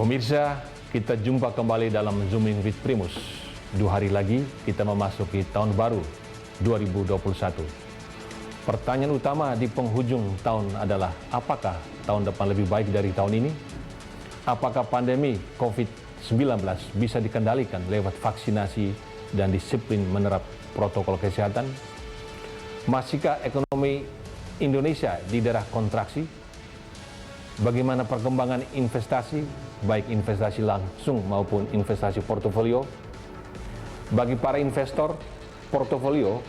Pemirsa, kita jumpa kembali dalam Zooming with Primus. 2 hari lagi kita memasuki tahun baru 2021. Pertanyaan utama di penghujung tahun adalah apakah tahun depan lebih baik dari tahun ini? Apakah pandemi COVID-19 bisa dikendalikan lewat vaksinasi dan disiplin menerap protokol kesehatan? Masihkah ekonomi Indonesia di daerah kontraksi? Bagaimana perkembangan investasi, baik investasi langsung maupun investasi portofolio? Bagi para investor portofolio,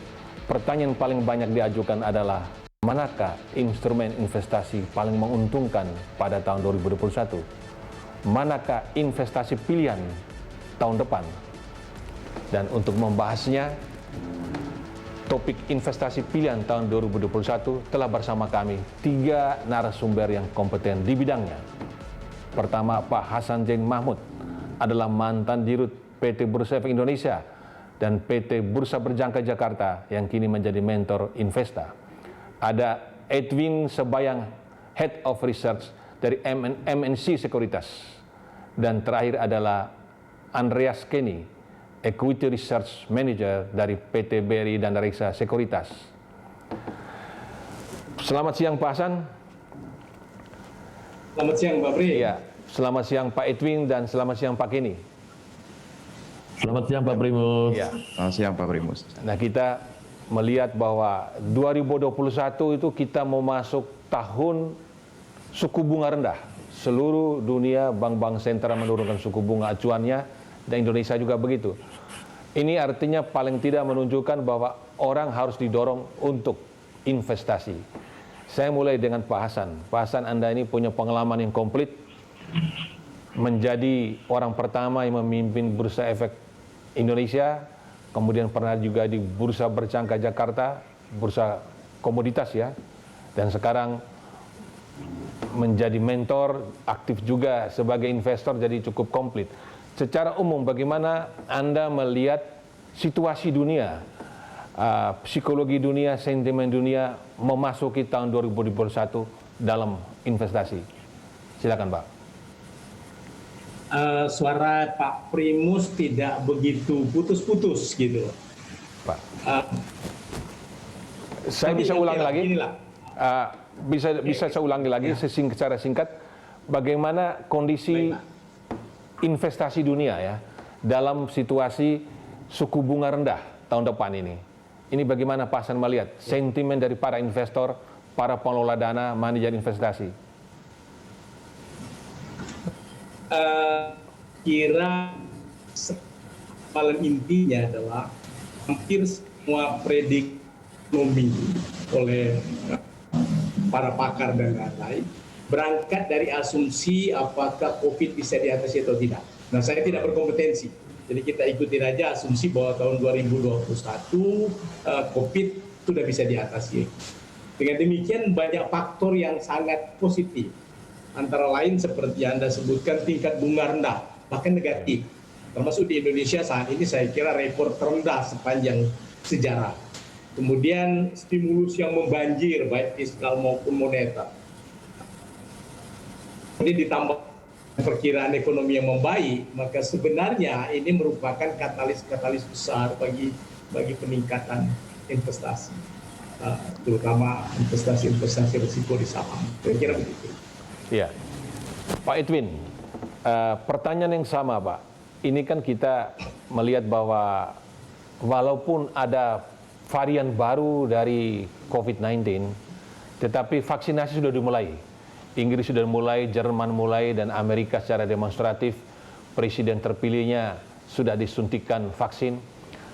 pertanyaan paling banyak diajukan adalah manakah instrumen investasi paling menguntungkan pada tahun 2021? Manakah investasi pilihan tahun depan? Dan untuk membahasnya, topik investasi pilihan tahun 2021 telah bersama kami 3 narasumber yang kompeten di bidangnya. Pertama, Pak Hasan Zain Mahmud adalah mantan dirut PT Bursa Efek Indonesia dan PT Bursa Berjangka Jakarta yang kini menjadi mentor Investa. Ada Edwin Sebayang, Head of Research dari MNC Sekuritas. Dan terakhir adalah Andreas Kenny, Equity Research Manager dari PT BRI dan Reksa Sekuritas. Selamat siang Pak Hasan. Selamat siang Pak Pri. Ya, selamat siang Pak Edwin dan selamat siang Pak Kenny. Selamat siang Pak Primus. Ya. Selamat siang Pak Primus. Nah, kita melihat bahwa 2021 itu kita mau masuk tahun suku bunga rendah. Seluruh dunia bank-bank sentral menurunkan suku bunga acuannya dan Indonesia juga begitu. Ini artinya paling tidak menunjukkan bahwa orang harus didorong untuk investasi. Saya mulai dengan Pak Hasan. Pak Hasan, Anda ini punya pengalaman yang komplit, menjadi orang pertama yang memimpin Bursa Efek Indonesia, kemudian pernah juga di Bursa Berjangka Jakarta, bursa komoditas ya, dan sekarang menjadi mentor, aktif juga sebagai investor, jadi cukup komplit. Secara umum, bagaimana Anda melihat situasi dunia, psikologi dunia, sentimen dunia memasuki tahun 2021 dalam investasi? Silakan Pak. Suara Pak Primus tidak begitu putus-putus gitu. Pak. Saya bisa ulangi lagi. Bisa saya ulangi lagi secara singkat. Bagaimana kondisi investasi dunia ya dalam situasi suku bunga rendah tahun depan ini? Ini bagaimana Pak Hasan melihat sentimen dari para investor, para pengelola dana, manajer investasi? Kira paling intinya adalah hampir semua prediksi ekonomi oleh para pakar dan lain-lain berangkat dari asumsi apakah COVID bisa diatasi atau tidak. Nah, saya tidak berkompetensi, jadi kita ikutin aja asumsi bahwa tahun 2021 COVID sudah bisa diatasi. Dengan demikian banyak faktor yang sangat positif. Antara lain seperti Anda sebutkan tingkat bunga rendah, bahkan negatif. Termasuk di Indonesia saat ini saya kira rekor terendah sepanjang sejarah. Kemudian stimulus yang membanjir baik fiskal maupun moneter. Ini ditambah perkiraan ekonomi yang membaik, maka sebenarnya ini merupakan katalis besar bagi peningkatan investasi, terutama investasi risiko di saham. Saya kira begitu. Iya, Pak Edwin, pertanyaan yang sama Pak. Ini kan kita melihat bahwa walaupun ada varian baru dari COVID-19, tetapi vaksinasi sudah dimulai. Inggris sudah mulai, Jerman mulai, dan Amerika secara demonstratif, presiden terpilihnya sudah disuntikan vaksin.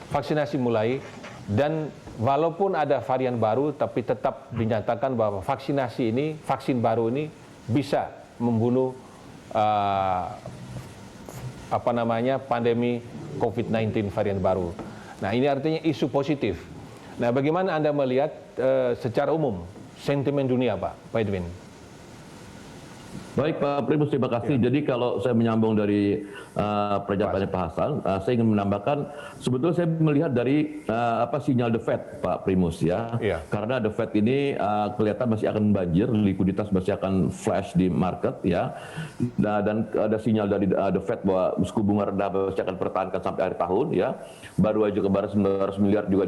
Vaksinasi mulai, dan walaupun ada varian baru, tapi tetap dinyatakan bahwa vaksin baru ini bisa membunuh pandemi COVID-19 varian baru. Nah, ini artinya isu positif. Nah, bagaimana Anda melihat secara umum sentimen dunia, Pak Edwin? Baik Pak Primus, terima kasih. Jadi kalau saya menyambung dari pernyataannya Pak Hasan, saya ingin menambahkan, sebetulnya saya melihat dari sinyal The Fed, Pak Primus ya. Karena The Fed ini kelihatan masih akan banjir, likuiditas masih akan flash di market ya. Dan ada sinyal dari The Fed bahwa suku bunga rendah masih akan pertahankan sampai akhir tahun ya. Baru aja kemarin 900 miliar juga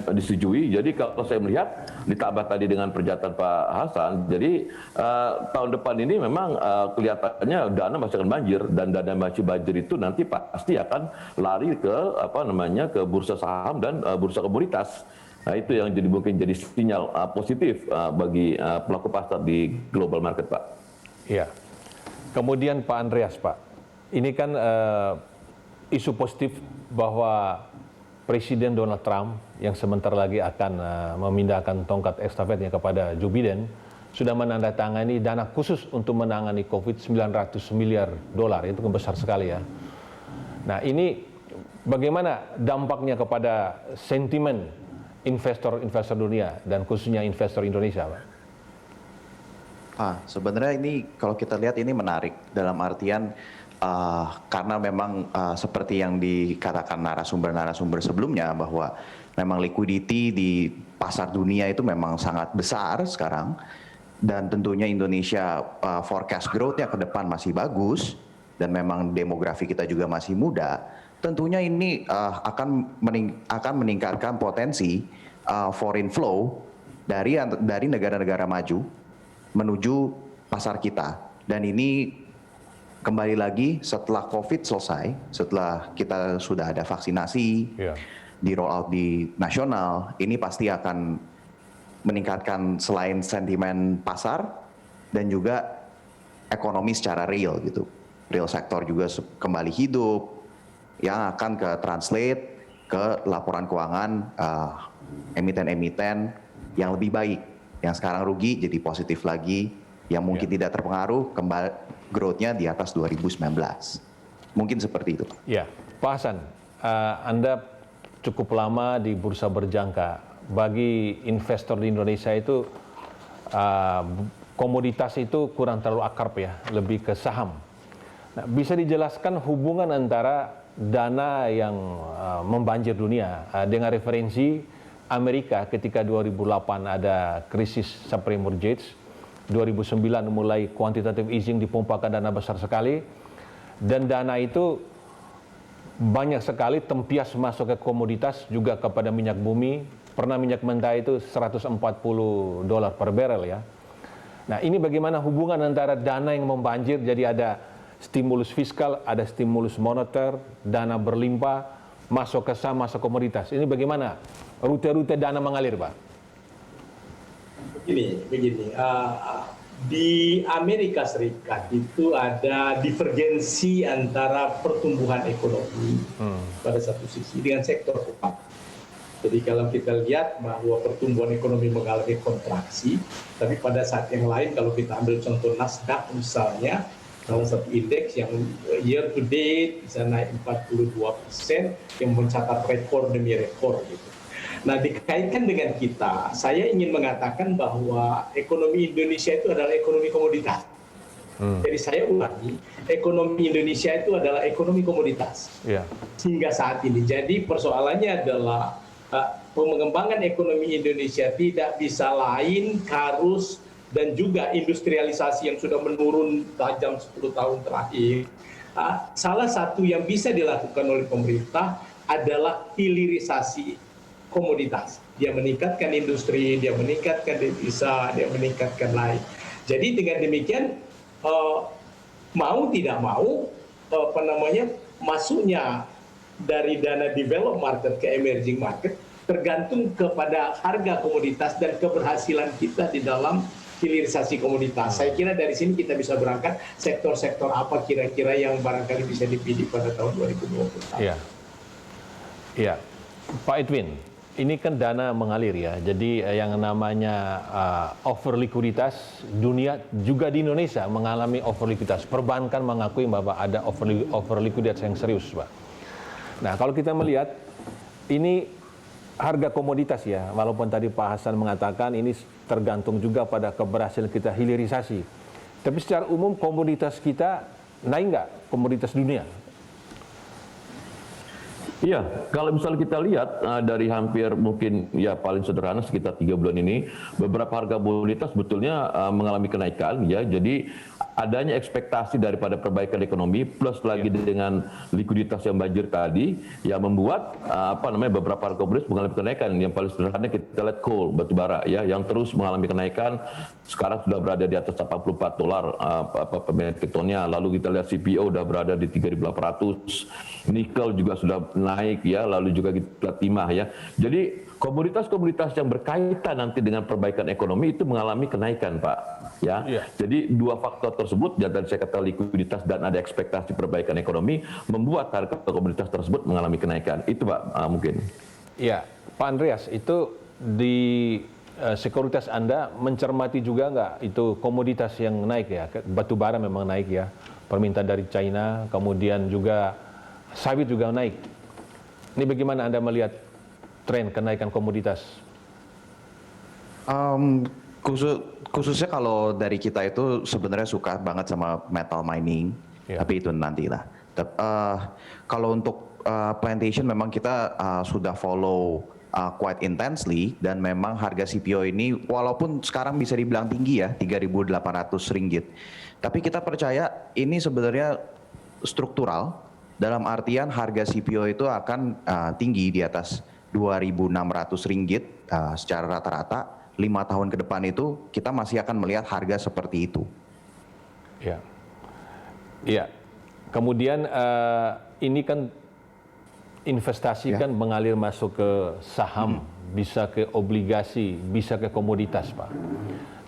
disetujui. Jadi kalau saya melihat ditambah tadi dengan pernyataan Pak Hasan, jadi tahun depan ini memang kelihatannya dana masih akan banjir, dan dana masih banjir itu nanti pasti akan lari ke ke bursa saham dan bursa komoditas. Nah, itu yang mungkin jadi sinyal positif bagi pelaku pasar di global market, Pak. Iya. Kemudian Pak Andreas, Pak, ini kan isu positif bahwa Presiden Donald Trump yang sebentar lagi akan memindahkan tongkat estafetnya kepada Joe Biden sudah menandatangani dana khusus untuk menangani COVID 900 miliar dolar, itu kan besar sekali ya. Nah, ini bagaimana dampaknya kepada sentimen investor-investor dunia dan khususnya investor Indonesia, Pak? Sebenarnya ini kalau kita lihat ini menarik dalam artian karena memang seperti yang dikatakan narasumber-narasumber sebelumnya bahwa memang liquidity di pasar dunia itu memang sangat besar sekarang. Dan tentunya Indonesia forecast growth-nya ke depan masih bagus, dan memang demografi kita juga masih muda. Tentunya ini akan meningkatkan potensi foreign flow dari negara-negara maju menuju pasar kita. Dan ini kembali lagi setelah COVID selesai, setelah kita sudah ada vaksinasi, di roll out di nasional, ini pasti akan meningkatkan selain sentimen pasar dan juga ekonomi secara real gitu. Real sektor juga kembali hidup, yang akan translate ke laporan keuangan emiten-emiten yang lebih baik. Yang sekarang rugi jadi positif lagi, yang mungkin tidak terpengaruh kembali growth-nya di atas 2019. Mungkin seperti itu. Ya, Pak Hasan, Anda cukup lama di bursa berjangka. Bagi investor di Indonesia itu komoditas itu kurang terlalu akrab ya, lebih ke saham. Nah, bisa dijelaskan hubungan antara dana yang membanjir dunia dengan referensi Amerika ketika 2008 ada krisis subprime mortgage, 2009 mulai quantitative easing dipompakan dana besar sekali, dan dana itu banyak sekali tempias masuk ke komoditas, juga kepada minyak bumi. Pernah minyak mentah itu $140 per barrel ya. Nah, ini bagaimana hubungan antara dana yang membanjir, jadi ada stimulus fiskal, ada stimulus moneter, dana berlimpah, masuk ke saham, masuk komoditas. Ini bagaimana rute-rute dana mengalir, Pak? Begini. Di Amerika Serikat itu ada divergensi antara pertumbuhan ekonomi pada satu sisi dengan sektor keuangan. Jadi kalau kita lihat bahwa pertumbuhan ekonomi mengalami kontraksi, tapi pada saat yang lain kalau kita ambil contoh Nasdaq misalnya, salah satu indeks yang year to date bisa naik 42%, yang mencatat rekor demi rekor gitu. Nah, dikaitkan dengan kita, saya ingin mengatakan bahwa ekonomi Indonesia itu adalah ekonomi komoditas. Jadi saya ulangi, ekonomi Indonesia itu adalah ekonomi komoditas hingga saat ini. Jadi persoalannya adalah pengembangan ekonomi Indonesia tidak bisa lain, harus, dan juga industrialisasi yang sudah menurun tajam 10 tahun terakhir. Salah satu yang bisa dilakukan oleh pemerintah adalah hilirisasi komoditas. Dia meningkatkan industri, dia meningkatkan devisa, dia meningkatkan lain. Jadi dengan demikian, mau tidak mau, masuknya dari dana developed market ke emerging market tergantung kepada harga komoditas dan keberhasilan kita di dalam hilirisasi komoditas. Saya kira dari sini kita bisa berangkat sektor-sektor apa kira-kira yang barangkali bisa dipilih pada tahun 2020. Iya, Pak Edwin, ini kan dana mengalir ya. Jadi yang namanya over likuiditas, dunia juga di Indonesia mengalami over likuiditas. Perbankan mengakui bahwa ada over likuiditas yang serius, Pak. Nah, kalau kita melihat ini harga komoditas ya, walaupun tadi Pak Hasan mengatakan ini tergantung juga pada keberhasilan kita hilirisasi. Tapi secara umum komoditas kita naik nggak, komoditas dunia? Iya, kalau misalnya kita lihat dari hampir mungkin ya paling sederhana sekitar 3 bulan ini, beberapa harga komoditas sebetulnya mengalami kenaikan ya. Jadi adanya ekspektasi daripada perbaikan ekonomi plus lagi dengan likuiditas yang banjir tadi yang membuat beberapa harga komoditas mengalami kenaikan. Yang paling sederhana kita lihat coal, batu bara ya, yang terus mengalami kenaikan, sekarang sudah berada di atas $84 per metric tonnya. Lalu kita lihat CPO sudah berada di 3.800, nikel juga sudah naik ya, lalu juga kita lihat timah ya. Jadi komoditas-komoditas yang berkaitan nanti dengan perbaikan ekonomi itu mengalami kenaikan, Pak. Ya. Jadi dua faktor tersebut, dan saya kata likuiditas dan ada ekspektasi perbaikan ekonomi, membuat harga komoditas tersebut mengalami kenaikan. Itu, Pak, mungkin. Ya, Pak Andreas, itu di sekuritas Anda mencermati juga nggak itu komoditas yang naik ya? Batu bara memang naik ya, permintaan dari China, kemudian juga sawit juga naik. Ini bagaimana Anda melihat tren kenaikan komoditas? Khususnya kalau dari kita itu sebenarnya suka banget sama metal mining, tapi itu nantilah. Kalau untuk plantation memang kita sudah follow quite intensely, dan memang harga CPO ini walaupun sekarang bisa dibilang tinggi ya, Rp3.800, tapi kita percaya ini sebenarnya struktural, dalam artian harga CPO itu akan tinggi di atas Rp2.600 secara rata-rata. 5 tahun ke depan itu kita masih akan melihat harga seperti itu. Ya, iya. Kemudian ini kan investasi kan mengalir masuk ke saham, bisa ke obligasi, bisa ke komoditas, Pak.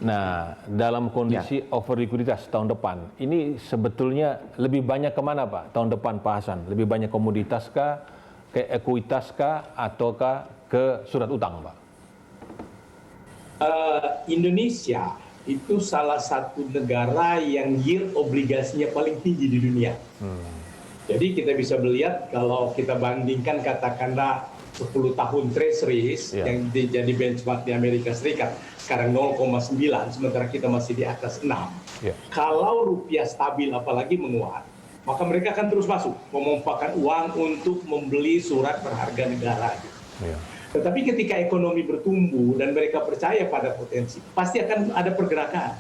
Nah, dalam kondisi over likuiditas tahun depan, ini sebetulnya lebih banyak kemana, Pak? Tahun depan, Pak Hasan, lebih banyak komoditas kah, ke ekuitas kah, ataukah ke surat utang, Pak? Indonesia itu salah satu negara yang yield obligasinya paling tinggi di dunia. Jadi kita bisa melihat kalau kita bandingkan katakanlah 10 tahun treasuries yang jadi benchmark di Amerika Serikat, sekarang 0,9, sementara kita masih di atas 6. Kalau rupiah stabil apalagi menguat, maka mereka akan terus masuk memompahkan uang untuk membeli surat berharga negara. Tetapi ketika ekonomi bertumbuh dan mereka percaya pada potensi, pasti akan ada pergerakan.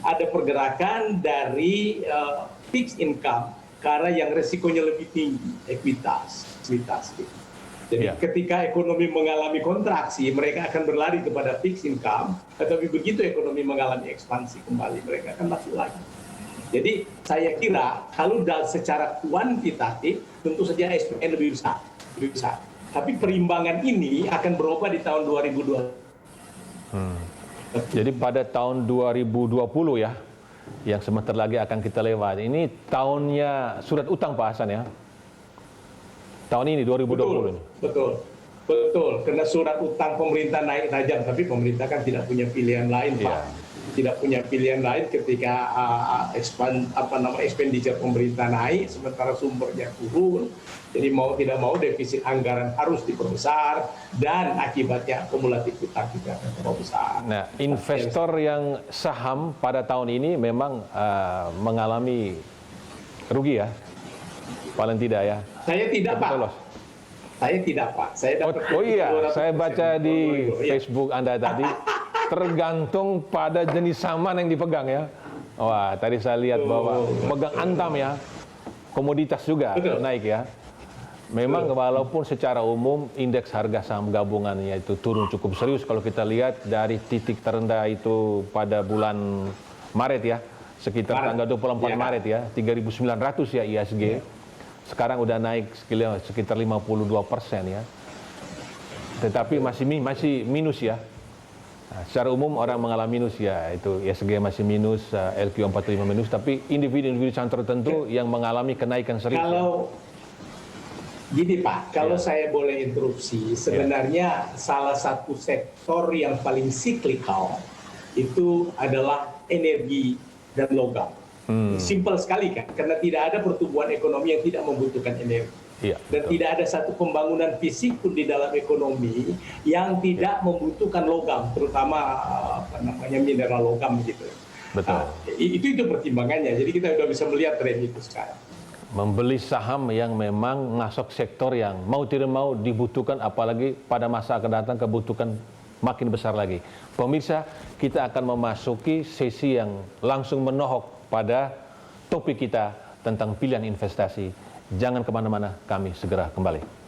Ada pergerakan dari fixed income ke arah yang resikonya lebih tinggi, ekuitas. Jadi ketika ekonomi mengalami kontraksi, mereka akan berlari kepada fixed income, tetapi begitu ekonomi mengalami ekspansi kembali, mereka akan masuk lagi. Jadi saya kira kalau secara kuantitatif tentu saja SPN lebih besar. Tapi perimbangan ini akan berubah di tahun 2020. Jadi pada tahun 2020 ya, yang sebentar lagi akan kita lewat. Ini tahunnya surat utang, Pak Hasan ya? Tahun ini 2020 ini. Betul. Karena surat utang pemerintah naik tajam, tapi pemerintah kan tidak punya pilihan lain, Pak. Tidak punya pilihan lain ketika expenditure pemerintah naik, sementara sumbernya turun. Jadi mau tidak mau defisit anggaran harus diperbesar, dan akibatnya akumulatif utang juga akan terlalu besar. Nah, investor yang saham pada tahun ini memang mengalami rugi ya, paling tidak ya. Saya tidak, Pak. Saya tidak, Pak. Saya dapat saya baca di Facebook Anda tadi, tergantung pada jenis saman yang dipegang ya. Wah, tadi saya lihat bahwa pegang Antam ya, komoditas juga naik ya. Memang walaupun secara umum indeks harga saham gabungannya itu turun cukup serius, kalau kita lihat dari titik terendah itu pada bulan Maret ya, sekitar tanggal 24 Maret ya, 3.900 ya IHSG. Sekarang udah naik sekitar 52% ya. Tetapi masih minus ya. Nah, secara umum orang mengalami minus ya, itu IHSG masih minus, LQ45 minus, tapi individu-individu tertentu yang mengalami kenaikan serius. Gini Pak, kalau saya boleh interupsi, sebenarnya salah satu sektor yang paling siklikal itu adalah energi dan logam. Simpel sekali kan, karena tidak ada pertumbuhan ekonomi yang tidak membutuhkan energi. Dan tidak ada satu pembangunan fisik pun di dalam ekonomi yang tidak membutuhkan logam, terutama mineral logam gitu. Betul. Itu pertimbangannya. Jadi kita sudah bisa melihat tren itu sekarang. Membeli saham yang memang masuk sektor yang mau tidak mau dibutuhkan, apalagi pada masa akan datang kebutuhan makin besar lagi. Pemirsa, kita akan memasuki sesi yang langsung menohok pada topik kita tentang pilihan investasi. Jangan kemana-mana, kami segera kembali.